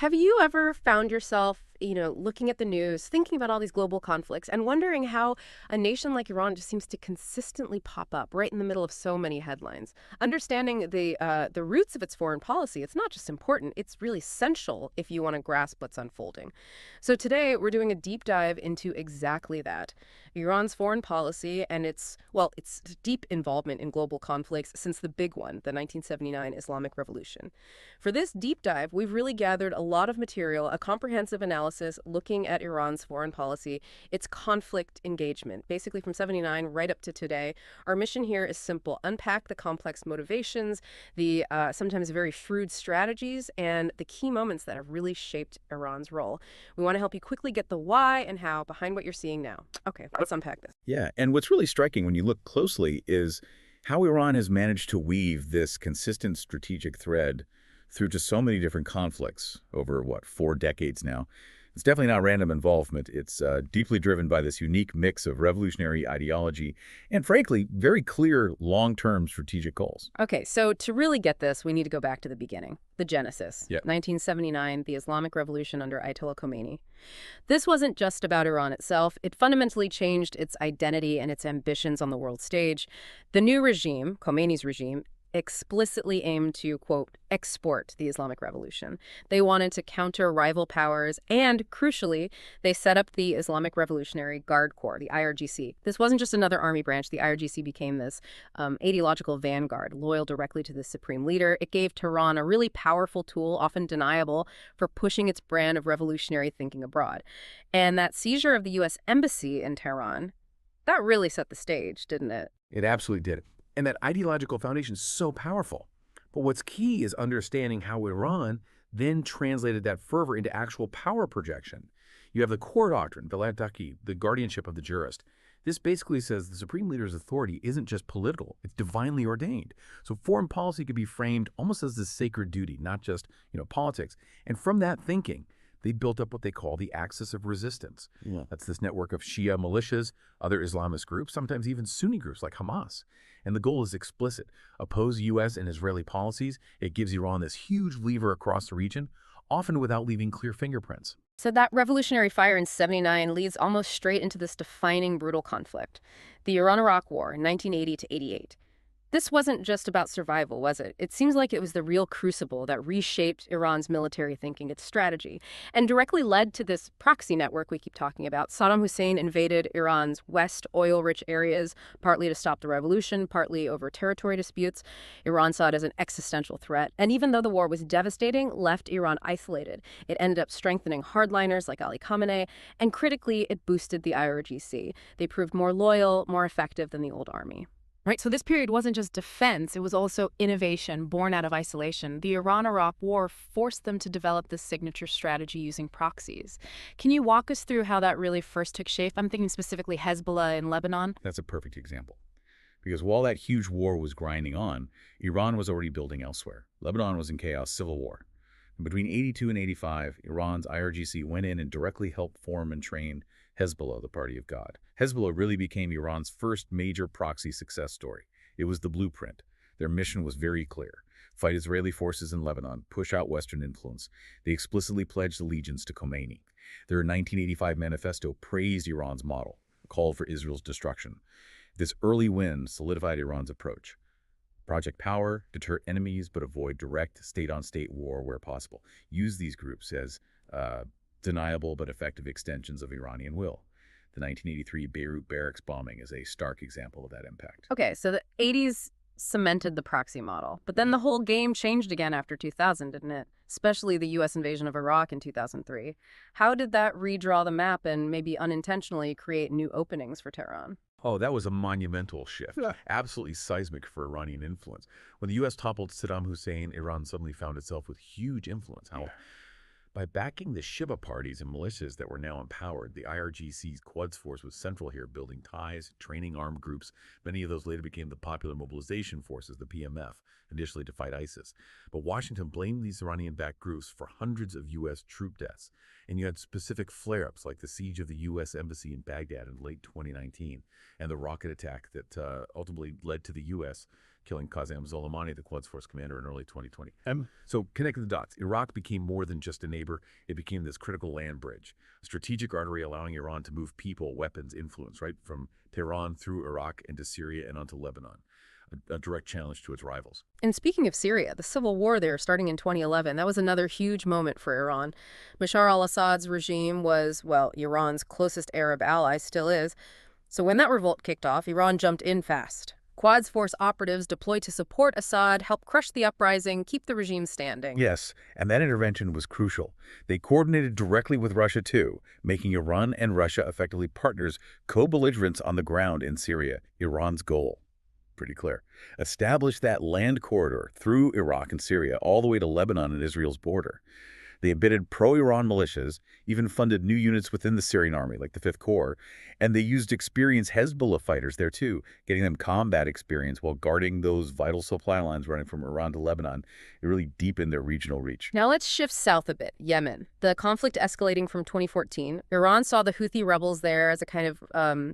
Have you ever found yourself, looking at the news, thinking about all these global conflicts, and wondering how a nation like Iran just seems to consistently pop up right in the middle of so many headlines? Understanding the roots of its foreign policy, it's not just important; it's really essential if you want to grasp what's unfolding. So today we're doing a deep dive into exactly that: Iran's foreign policy and its deep involvement in global conflicts since the big one, the 1979 Islamic Revolution. For this deep dive, we've really gathered a lot of material, a comprehensive analysis looking at Iran's foreign policy, its conflict engagement, basically from 79 right up to today. Our mission here is simple: unpack the complex motivations, the sometimes very shrewd strategies, and the key moments that have really shaped Iran's role. We want to help you quickly get the why and how behind what you're seeing now. Okay, let's unpack this. Yeah, and what's really striking when you look closely is how Iran has managed to weave this consistent strategic thread through just so many different conflicts over, what, 4 decades now. It's definitely not random involvement. It's deeply driven by this unique mix of revolutionary ideology and, frankly, very clear long-term strategic goals. Okay, so to really get this, we need to go back to the beginning, the genesis. Yeah. 1979, the Islamic Revolution under Ayatollah Khomeini. This wasn't just about Iran itself. It fundamentally changed its identity and its ambitions on the world stage. The new regime, Khomeini's regime, explicitly aimed to, quote, export the Islamic Revolution. They wanted to counter rival powers, and, crucially, they set up the Islamic Revolutionary Guard Corps, the IRGC. This wasn't just another army branch. The IRGC became this ideological vanguard, loyal directly to the supreme leader. It gave Tehran a really powerful tool, often deniable, for pushing its brand of revolutionary thinking abroad. And that seizure of the U.S. Embassy in Tehran, that really set the stage, didn't it? It absolutely did. And that ideological foundation is so powerful. But what's key is understanding how Iran then translated that fervor into actual power projection. You have the core doctrine, Velayat Taqi, the guardianship of the jurist. This basically says the supreme leader's authority isn't just political, it's divinely ordained. So foreign policy could be framed almost as a sacred duty, not just, politics. And from that thinking, they built up what they call the axis of resistance. Yeah. That's this network of Shia militias, other Islamist groups, sometimes even Sunni groups like Hamas. And the goal is explicit: oppose U.S. and Israeli policies. It gives Iran this huge lever across the region, often without leaving clear fingerprints. So that revolutionary fire in 79 leads almost straight into this defining brutal conflict, the Iran-Iraq War, 1980 to 88. This wasn't just about survival, was it? It seems like it was the real crucible that reshaped Iran's military thinking, its strategy, and directly led to this proxy network we keep talking about. Saddam Hussein invaded Iran's west oil-rich areas, partly to stop the revolution, partly over territory disputes. Iran saw it as an existential threat, and even though the war was devastating, left Iran isolated. It ended up strengthening hardliners like Ali Khamenei, and critically, it boosted the IRGC. They proved more loyal, more effective than the old army. Right, so this period wasn't just defense, it was also innovation born out of isolation. The Iran-Iraq War forced them to develop this signature strategy using proxies. Can you walk us through how that really first took shape? I'm thinking specifically Hezbollah in Lebanon. That's a perfect example. Because while that huge war was grinding on, Iran was already building elsewhere. Lebanon was in chaos, civil war. And between 82 and 85, Iran's IRGC went in and directly helped form and train Hezbollah, the Party of God. Hezbollah really became Iran's first major proxy success story. It was the blueprint. Their mission was very clear: fight Israeli forces in Lebanon, push out Western influence. They explicitly pledged allegiance to Khomeini. Their 1985 manifesto praised Iran's model, called for Israel's destruction. This early win solidified Iran's approach. Project Power: deter enemies but avoid direct state-on-state war where possible. Use these groups as deniable but effective extensions of Iranian will. The 1983 Beirut barracks bombing is a stark example of that impact. Okay, so the 80s cemented the proxy model, but then the whole game changed again after 2000, didn't it? Especially the U.S. invasion of Iraq in 2003. How did that redraw the map and maybe unintentionally create new openings for Tehran? Oh, that was a monumental shift, absolutely seismic for Iranian influence. When the U.S. toppled Saddam Hussein, Iran suddenly found itself with huge influence. How? By backing the Shiva parties and militias that were now empowered, the IRGC's Quds Force was central here, building ties, training armed groups. Many of those later became the Popular Mobilization Forces, the PMF, initially to fight ISIS. But Washington blamed these Iranian-backed groups for hundreds of U.S. troop deaths. And you had specific flare-ups like the siege of the U.S. Embassy in Baghdad in late 2019 and the rocket attack that ultimately led to the U.S. killing Qasem Soleimani, the Quds Force commander, in early 2020. So connecting the dots, Iraq became more than just a neighbor. It became this critical land bridge, a strategic artery allowing Iran to move people, weapons, influence, right, from Tehran through Iraq into Syria and onto Lebanon, a direct challenge to its rivals. And speaking of Syria, the civil war there starting in 2011, that was another huge moment for Iran. Bashar al-Assad's regime was, well, Iran's closest Arab ally, still is. So when that revolt kicked off, Iran jumped in fast. Quds Force operatives deployed to support Assad, help crush the uprising, keep the regime standing. Yes, and that intervention was crucial. They coordinated directly with Russia, too, making Iran and Russia effectively partners, co-belligerents on the ground in Syria, Iran's goal. Pretty clear. Establish that land corridor through Iraq and Syria all the way to Lebanon and Israel's border. They embedded pro-Iran militias, even funded new units within the Syrian army, like the 5th Corps, and they used experienced Hezbollah fighters there too, getting them combat experience while guarding those vital supply lines running from Iran to Lebanon. It really deepened their regional reach. Now let's shift south a bit, Yemen. The conflict escalating from 2014, Iran saw the Houthi rebels there as a kind of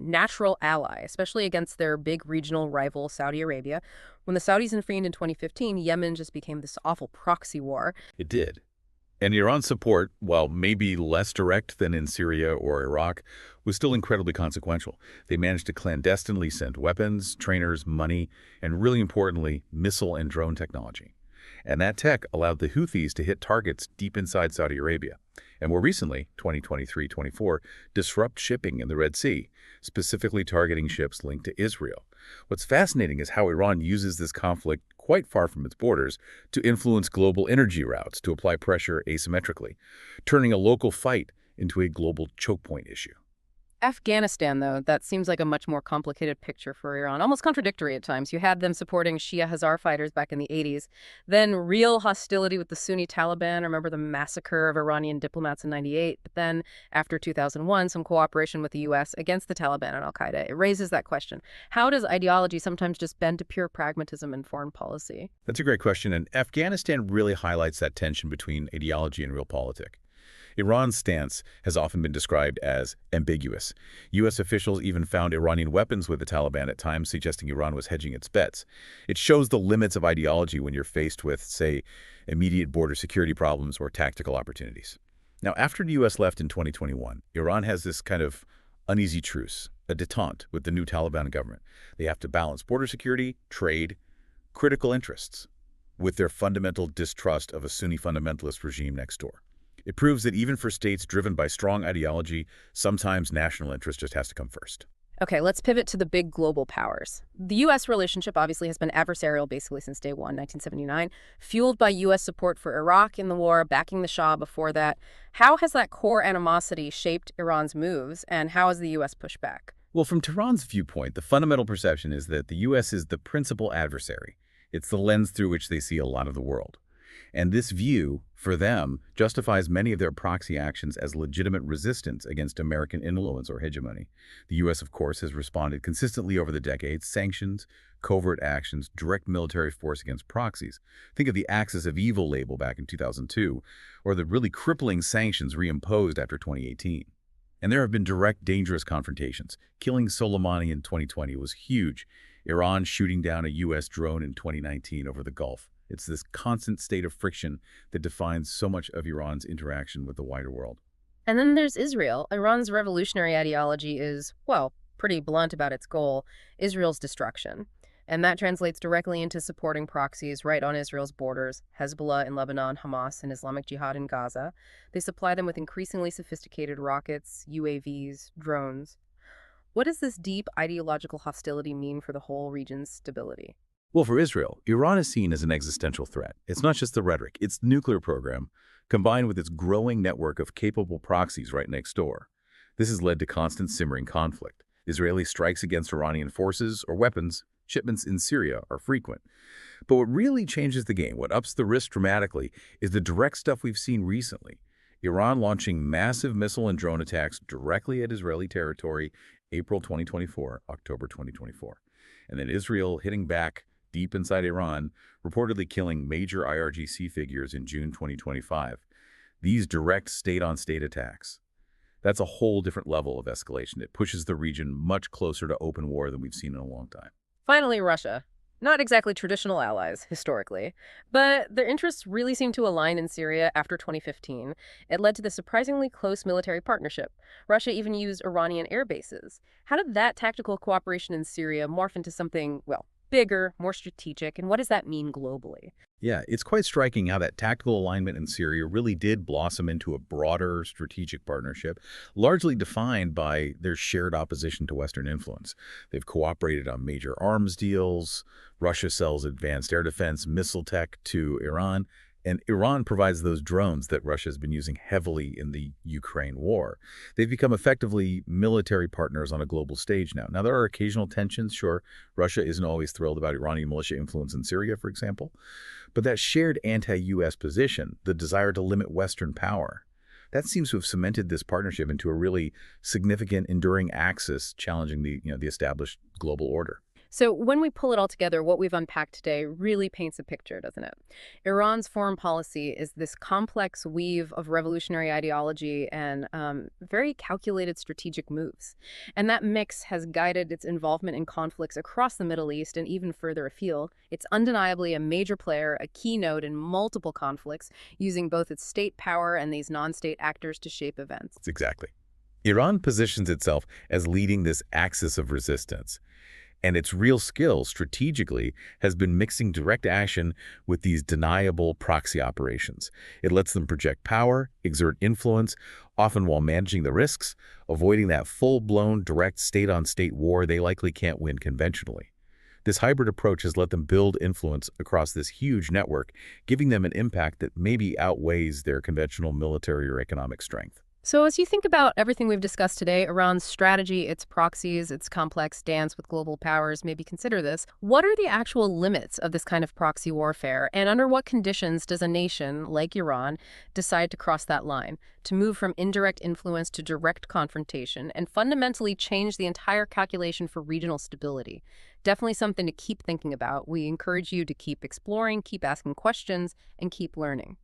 natural ally, especially against their big regional rival, Saudi Arabia. When the Saudis intervened in 2015, Yemen just became this awful proxy war. It did. And Iran's support, while maybe less direct than in Syria or Iraq, was still incredibly consequential. They managed to clandestinely send weapons, trainers, money, and really importantly, missile and drone technology. And that tech allowed the Houthis to hit targets deep inside Saudi Arabia. And more recently, 2023-24, disrupt shipping in the Red Sea, specifically targeting ships linked to Israel. What's fascinating is how Iran uses this conflict quite far from its borders to influence global energy routes, to apply pressure asymmetrically, turning a local fight into a global choke point issue. Afghanistan, though, that seems like a much more complicated picture for Iran, almost contradictory at times. You had them supporting Shia Hazar fighters back in the 80s, then real hostility with the Sunni Taliban. Remember the massacre of Iranian diplomats in 98, but then after 2001, some cooperation with the U.S. against the Taliban and al-Qaeda. It raises that question. How does ideology sometimes just bend to pure pragmatism in foreign policy? That's a great question, and Afghanistan really highlights that tension between ideology and realpolitik. Iran's stance has often been described as ambiguous. U.S. officials even found Iranian weapons with the Taliban at times, suggesting Iran was hedging its bets. It shows the limits of ideology when you're faced with, say, immediate border security problems or tactical opportunities. Now, after the U.S. left in 2021, Iran has this kind of uneasy truce, a détente with the new Taliban government. They have to balance border security, trade, critical interests, with their fundamental distrust of a Sunni fundamentalist regime next door. It proves that even for states driven by strong ideology, sometimes national interest just has to come first. Okay, let's pivot to the big global powers. The U.S. relationship obviously has been adversarial basically since day one, 1979, fueled by U.S. support for Iraq in the war, backing the Shah before that. How has that core animosity shaped Iran's moves, and how has the U.S. pushed back? Well, from Tehran's viewpoint, the fundamental perception is that the U.S. is the principal adversary. It's the lens through which they see a lot of the world. And this view, for them, justifies many of their proxy actions as legitimate resistance against American influence or hegemony. The U.S., of course, has responded consistently over the decades: sanctions, covert actions, direct military force against proxies. Think of the Axis of Evil label back in 2002, or the really crippling sanctions reimposed after 2018. And there have been direct, dangerous confrontations. Killing Soleimani in 2020 was huge. Iran shooting down a U.S. drone in 2019 over the Gulf. It's this constant state of friction that defines so much of Iran's interaction with the wider world. And then there's Israel. Iran's revolutionary ideology is, well, pretty blunt about its goal: Israel's destruction. And that translates directly into supporting proxies right on Israel's borders: Hezbollah in Lebanon, Hamas and Islamic Jihad in Gaza. They supply them with increasingly sophisticated rockets, UAVs, drones. What does this deep ideological hostility mean for the whole region's stability? Well, for Israel, Iran is seen as an existential threat. It's not just the rhetoric, it's the nuclear program, combined with its growing network of capable proxies right next door. This has led to constant simmering conflict. Israeli strikes against Iranian forces or weapons shipments in Syria are frequent. But what really changes the game, what ups the risk dramatically, is the direct stuff we've seen recently. Iran launching massive missile and drone attacks directly at Israeli territory, April 2024, October 2024. And then Israel hitting back deep inside Iran, reportedly killing major IRGC figures in June 2025. These direct state-on-state attacks, that's a whole different level of escalation. It pushes the region much closer to open war than we've seen in a long time. Finally, Russia. Not exactly traditional allies, historically, but their interests really seem to align in Syria after 2015. It led to the surprisingly close military partnership. Russia even used Iranian air bases. How did that tactical cooperation in Syria morph into something, well, bigger, more strategic, and what does that mean globally? Yeah, it's quite striking how that tactical alignment in Syria really did blossom into a broader strategic partnership, largely defined by their shared opposition to Western influence. They've cooperated on major arms deals. Russia sells advanced air defense missile tech to Iran, and Iran provides those drones that Russia has been using heavily in the Ukraine war. They've become effectively military partners on a global stage now. Now, there are occasional tensions, sure. Russia isn't always thrilled about Iranian militia influence in Syria, for example. But that shared anti-U.S. position, the desire to limit Western power, that seems to have cemented this partnership into a really significant, enduring axis challenging the established global order. So, when we pull it all together, what we've unpacked today really paints a picture, doesn't it? Iran's foreign policy is this complex weave of revolutionary ideology and very calculated strategic moves. And that mix has guided its involvement in conflicts across the Middle East and even further afield. It's undeniably a major player, a key node in multiple conflicts, using both its state power and these non-state actors to shape events. Exactly. Iran positions itself as leading this axis of resistance. And its real skill, strategically, has been mixing direct action with these deniable proxy operations. It lets them project power, exert influence, often while managing the risks, avoiding that full-blown direct state-on-state war they likely can't win conventionally. This hybrid approach has let them build influence across this huge network, giving them an impact that maybe outweighs their conventional military or economic strength. So, as you think about everything we've discussed today, Iran's strategy, its proxies, its complex dance with global powers, maybe consider this. What are the actual limits of this kind of proxy warfare? And under what conditions does a nation, like Iran, decide to cross that line, to move from indirect influence to direct confrontation, and fundamentally change the entire calculation for regional stability? Definitely something to keep thinking about. We encourage you to keep exploring, keep asking questions, and keep learning.